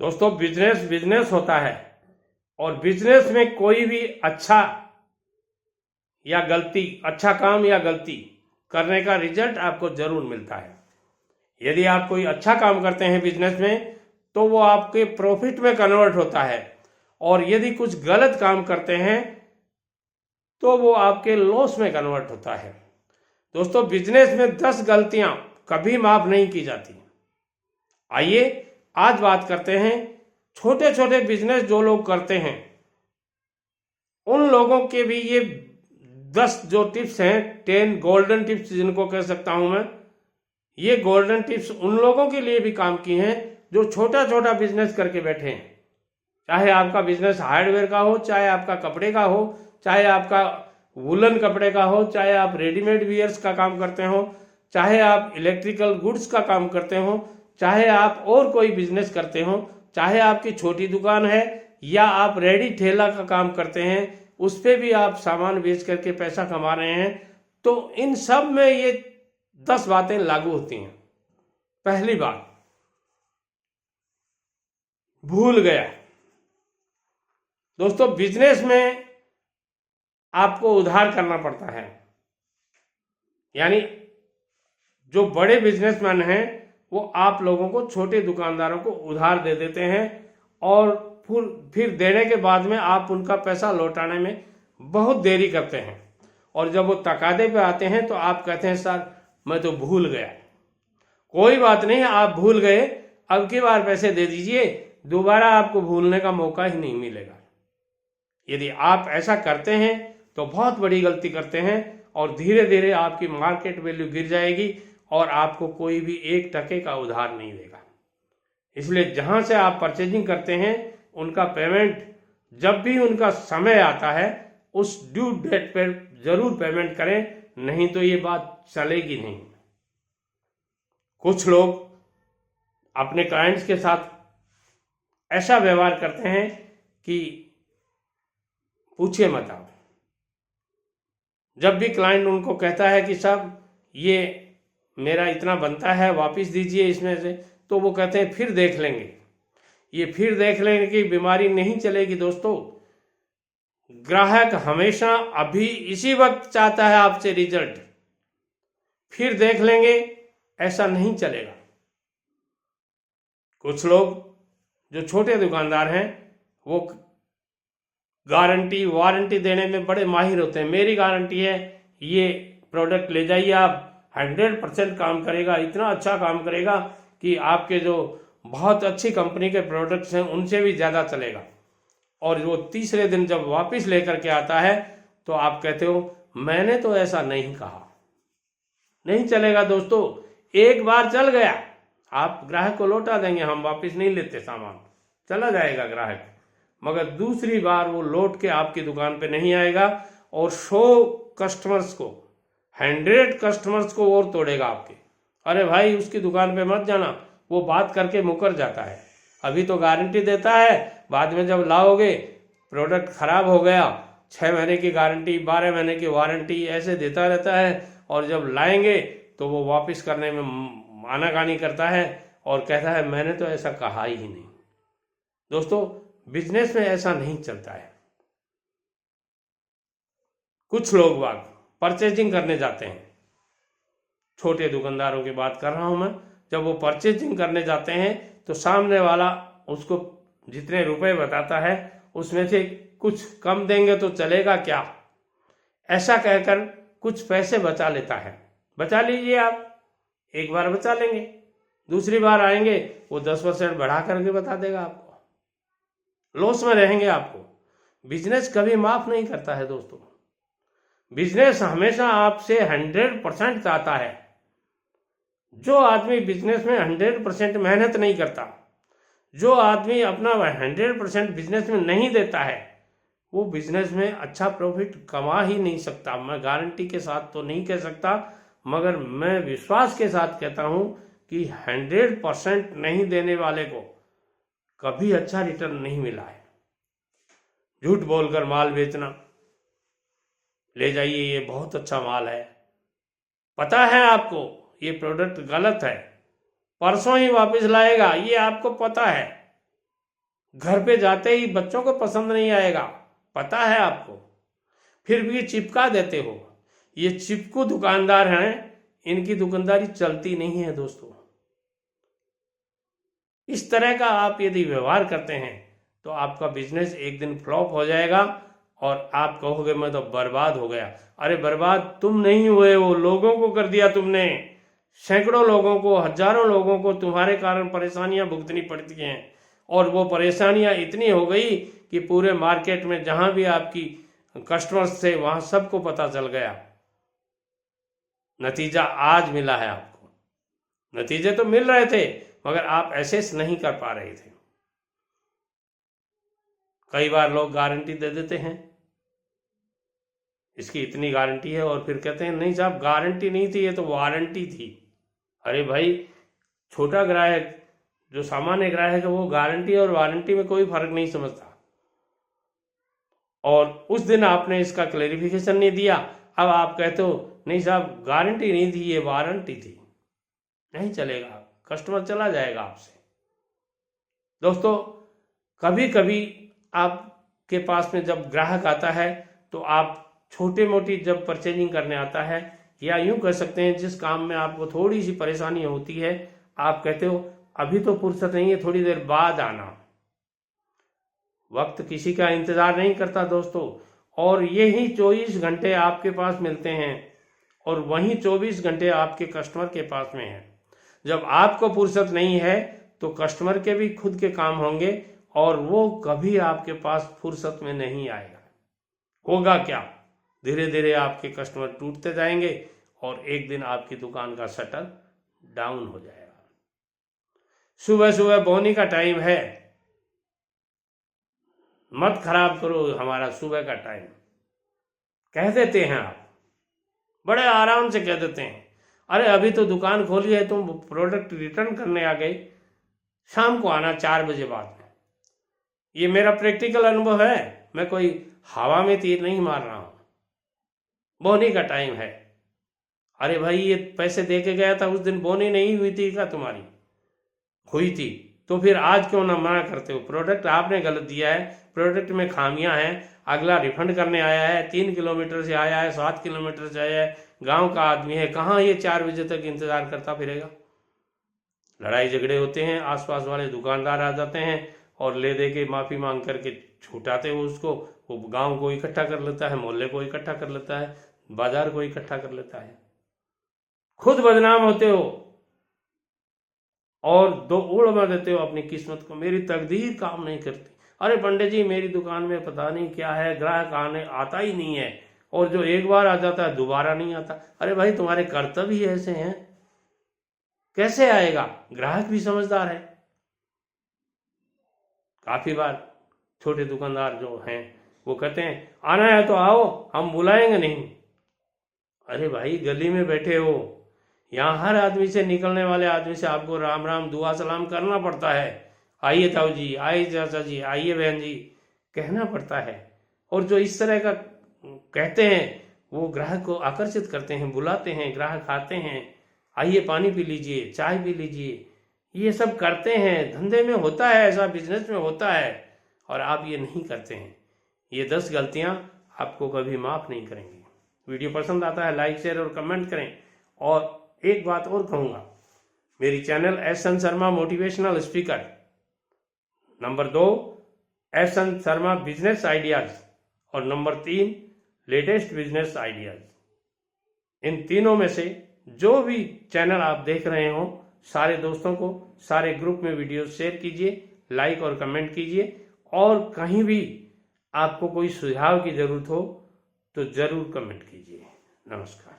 दोस्तों, business business होता है और बिजनेस में कोई भी अच्छा काम या गलती करने का रिजल्ट आपको जरूर मिलता है। यदि आप कोई अच्छा काम करते हैं बिजनेस में तो वो आपके प्रॉफिट में कन्वर्ट होता है, और यदि कुछ गलत काम करते हैं तो वो आपके लॉस में कन्वर्ट होता है। दोस्तों, बिजनेस में 10 गलतियां कभी माफ नहीं की जाती। आइए आज बात करते हैं छोटे छोटे बिजनेस जो लोग करते हैं उन लोगों के भी ये 10 जो टिप्स हैं, 10 गोल्डन टिप्स जिनको कह सकता हूं मैं। ये गोल्डन टिप्स उन लोगों के लिए भी काम की हैं जो छोटा छोटा बिजनेस करके बैठे हैं। चाहे आपका बिजनेस हार्डवेयर का हो, चाहे आपका कपड़े का हो, चाहे आपका वुलन कपड़े का हो, चाहे आप रेडीमेड वियर्स का काम करते हो, चाहे आप इलेक्ट्रिकल गुड्स का काम करते हो, चाहे आप और कोई बिजनेस करते हो, चाहे आपकी छोटी दुकान है या आप रेडी ठेला का काम करते हैं, उस पर भी आप सामान बेच करके पैसा कमा रहे हैं, तो इन सब में ये 10 बातें लागू होती हैं। पहली बात, भूल गया। दोस्तों, बिजनेस में आपको उधार करना पड़ता है। यानी जो बड़े बिजनेसमैन हैं वो आप लोगों को, छोटे दुकानदारों को उधार दे देते हैं और फिर देने के बाद में आप उनका पैसा लौटाने में बहुत देरी करते हैं, और जब वो तकादे पे आते हैं तो आप कहते हैं सर मैं तो भूल गया। कोई बात नहीं, आप भूल गए, अब की बार पैसे दे दीजिए, दोबारा आपको भूलने का मौका ही नहीं मिलेगा। यदि आप ऐसा करते हैं तो बहुत बड़ी गलती करते हैं, और धीरे धीरे आपकी मार्केट वैल्यू गिर जाएगी और आपको कोई भी 1 टके का उधार नहीं देगा। इसलिए जहां से आप परचेजिंग करते हैं उनका पेमेंट जब भी उनका समय आता है उस ड्यू डेट पर जरूर पेमेंट करें, नहीं तो ये बात चलेगी नहीं। कुछ लोग अपने क्लाइंट्स के साथ ऐसा व्यवहार करते हैं कि पूछिए मत आप। जब भी क्लाइंट उनको कहता है कि साहब ये मेरा इतना बनता है, वापस दीजिए इसमें से, तो वो कहते हैं फिर देख लेंगे। ये फिर देख लेंगे की बीमारी नहीं चलेगी दोस्तों। ग्राहक हमेशा अभी इसी वक्त चाहता है आपसे रिजल्ट। फिर देख लेंगे ऐसा नहीं चलेगा। कुछ लोग जो छोटे दुकानदार हैं वो गारंटी वारंटी देने में बड़े माहिर होते हैं। मेरी गारंटी है, ये प्रोडक्ट ले जाइए आप, 100% काम करेगा, इतना अच्छा काम करेगा कि आपके जो बहुत अच्छी कंपनी के प्रोडक्ट्स हैं उनसे भी ज़्यादा चलेगा। और वो तीसरे दिन जब वापस लेकर के आता है तो आप कहते हो मैंने तो ऐसा नहीं कहा। नहीं चलेगा दोस्तों। एक बार चल गया, आप ग्राहक को लौटा देंगे, हम वापस नहीं लेते सामान, चला जाएगा ग्राहक, मगर दूसरी बार वो लौट के आपकी दुकान पे नहीं आएगा और 100 कस्टमर्स को, 100 कस्टमर्स को और तोड़ेगा आपके। अरे भाई उसकी दुकान पे मत जाना, वो बात करके मुकर जाता है। अभी तो गारंटी देता है, बाद में जब लाओगे प्रोडक्ट खराब हो गया, 6 महीने की गारंटी, 12 महीने की वारंटी ऐसे देता रहता है, और जब लाएंगे तो वो वापस करने में आनाकानी करता है और कहता है मैंने तो ऐसा कहा ही नहीं। दोस्तों, बिजनेस में ऐसा नहीं चलता है। कुछ लोग बाग परचेजिंग करने जाते हैं, छोटे दुकानदारों की बात कर रहा हूं मैं। जब वो परचेजिंग करने जाते हैं तो सामने वाला उसको जितने रुपए बताता है उसमें से कुछ कम देंगे तो चलेगा क्या, ऐसा कहकर कुछ पैसे बचा लेता है। बचा लीजिए आप, एक बार बचा लेंगे, दूसरी बार आएंगे वो 10% बढ़ा करके बता देगा आपको। लॉस में रहेंगे आपको। बिजनेस कभी माफ नहीं करता है दोस्तों। बिजनेस हमेशा आपसे 100% चाहता है। जो आदमी बिजनेस में 100% मेहनत नहीं करता, जो आदमी अपना 100% बिजनेस में नहीं देता है, वो बिजनेस में अच्छा प्रॉफिट कमा ही नहीं सकता। मैं गारंटी के साथ तो नहीं कह सकता, मगर मैं विश्वास के साथ कहता हूं कि 100% नहीं देने वाले को कभी अच्छा रिटर्न नहीं मिला है। झूठ बोलकर माल बेचना, ले जाइए ये बहुत अच्छा माल है, पता है आपको ये प्रोडक्ट गलत है, परसों ही वापस लाएगा, ये आपको पता है, घर पे जाते ही बच्चों को पसंद नहीं आएगा, पता है आपको, फिर भी चिपका देते हो। ये चिपकू दुकानदार हैं, इनकी दुकानदारी चलती नहीं है दोस्तों। इस तरह का आप यदि व्यवहार करते हैं तो आपका बिजनेस एक दिन फ्लॉप हो जाएगा और आप कहोगे मैं तो बर्बाद हो गया। अरे बर्बाद तुम नहीं हुए हो, लोगों को कर दिया तुमने। सैकड़ों लोगों को, हजारों लोगों को तुम्हारे कारण परेशानियां भुगतनी पड़ती हैं, और वो परेशानियां इतनी हो गई कि पूरे मार्केट में जहां भी आपकी कस्टमर्स थे वहां सबको पता चल गया। नतीजा आज मिला है आपको। नतीजे तो मिल रहे थे मगर आप एसेस नहीं कर पा रहे थे। कई बार लोग गारंटी दे देते हैं, इसकी इतनी गारंटी है, और फिर कहते हैं नहीं साहब गारंटी नहीं थी, ये तो वारंटी थी। अरे भाई, छोटा ग्राहक जो सामान्य ग्राहक है वो गारंटी और वारंटी में कोई फर्क नहीं समझता, और उस दिन आपने इसका क्लेरिफिकेशन नहीं दिया। अब आप कहते हो नहीं साहब गारंटी नहीं थी, ये वारंटी थी। नहीं चलेगा, कस्टमर चला जाएगा आपसे। दोस्तों, कभी कभी आपके पास में जब ग्राहक आता है तो आप छोटे मोटी जब परचेजिंग करने आता है, या यूं कह सकते हैं जिस काम में आपको थोड़ी सी परेशानी होती है, आप कहते हो अभी तो फुर्सत नहीं है, थोड़ी देर बाद आना। वक्त किसी का इंतजार नहीं करता दोस्तों, और यही 24 घंटे आपके पास मिलते हैं और वही 24 घंटे आपके कस्टमर के पास में है। जब आपको फुर्सत नहीं है तो कस्टमर के भी खुद के काम होंगे और वो कभी आपके पास फुर्सत में नहीं आएगा। होगा क्या, धीरे धीरे आपके कस्टमर टूटते जाएंगे और एक दिन आपकी दुकान का शटर डाउन हो जाएगा। सुबह सुबह बोनी का टाइम है, मत खराब करो हमारा सुबह का टाइम, कह देते हैं आप, बड़े आराम से कह देते हैं। अरे अभी तो दुकान खोली है, तुम प्रोडक्ट रिटर्न करने आ गए, शाम को आना 4 बजे बाद में। ये मेरा प्रैक्टिकल अनुभव है, मैं कोई हवा में तीर नहीं मार रहा हूं। बोनी का टाइम है। अरे भाई, ये पैसे दे के गया था, उस दिन बोनी नहीं हुई थी क्या तुम्हारी? हुई थी, तो फिर आज क्यों ना मना करते हो? प्रोडक्ट आपने गलत दिया है, प्रोडक्ट में खामियां हैं, अगला रिफंड करने आया है, 3 किलोमीटर से आया है, 7 किलोमीटर से आया है, गांव का आदमी है, कहाँ ये 4 बजे तक इंतजार करता फिरेगा? लड़ाई झगड़े होते हैं, आसपास वाले दुकानदार आ जाते हैं और ले दे के माफी मांग करके छुटाते हो उसको। वो गांव को इकट्ठा कर लेता है, मोहल्ले को इकट्ठा कर लेता है, बाजार को इकट्ठा कर लेता है, खुद बदनाम होते हो और दो उड़वा देते हो अपनी किस्मत को। मेरी तकदीर काम नहीं करती। अरे पंडित जी, मेरी दुकान में पता नहीं क्या है, ग्राहक आने आता ही नहीं है, और जो एक बार आ जाता है दोबारा नहीं आता। अरे भाई, तुम्हारे कर्तव्य ही ऐसे हैं, कैसे आएगा? ग्राहक भी समझदार है। काफी बार छोटे दुकानदार जो हैं वो कहते हैं आना है तो आओ, हम बुलाएंगे नहीं। अरे भाई, गली में बैठे हो, यहाँ हर आदमी से, निकलने वाले आदमी से आपको राम राम दुआ सलाम करना पड़ता है। आइए ताऊ जी, आइए चाचा जी, आइए बहन जी, कहना पड़ता है। और जो इस तरह का कहते हैं वो ग्राहक को आकर्षित करते हैं, बुलाते हैं, ग्राहक आते हैं, आइए पानी पी लीजिए, चाय पी लीजिए, ये सब करते हैं। धंधे में होता है ऐसा, बिजनेस में होता है, और आप ये नहीं करते हैं। ये 10 गलतियां आपको कभी माफ नहीं करेंगी। वीडियो पसंद आता है लाइक शेयर और कमेंट करें। और एक बात और कहूंगा, मेरी channel SN. Sharma motivational speaker, number 2 SN. Sharma business ideas, और नंबर 3 लेटेस्ट बिजनेस आइडियाज। इन तीनों में से जो भी चैनल आप देख रहे हो, सारे दोस्तों को, सारे ग्रुप में वीडियो शेयर कीजिए, लाइक और कमेंट कीजिए, और कहीं भी आपको कोई सुझाव की जरूरत हो तो जरूर कमेंट कीजिए। नमस्कार।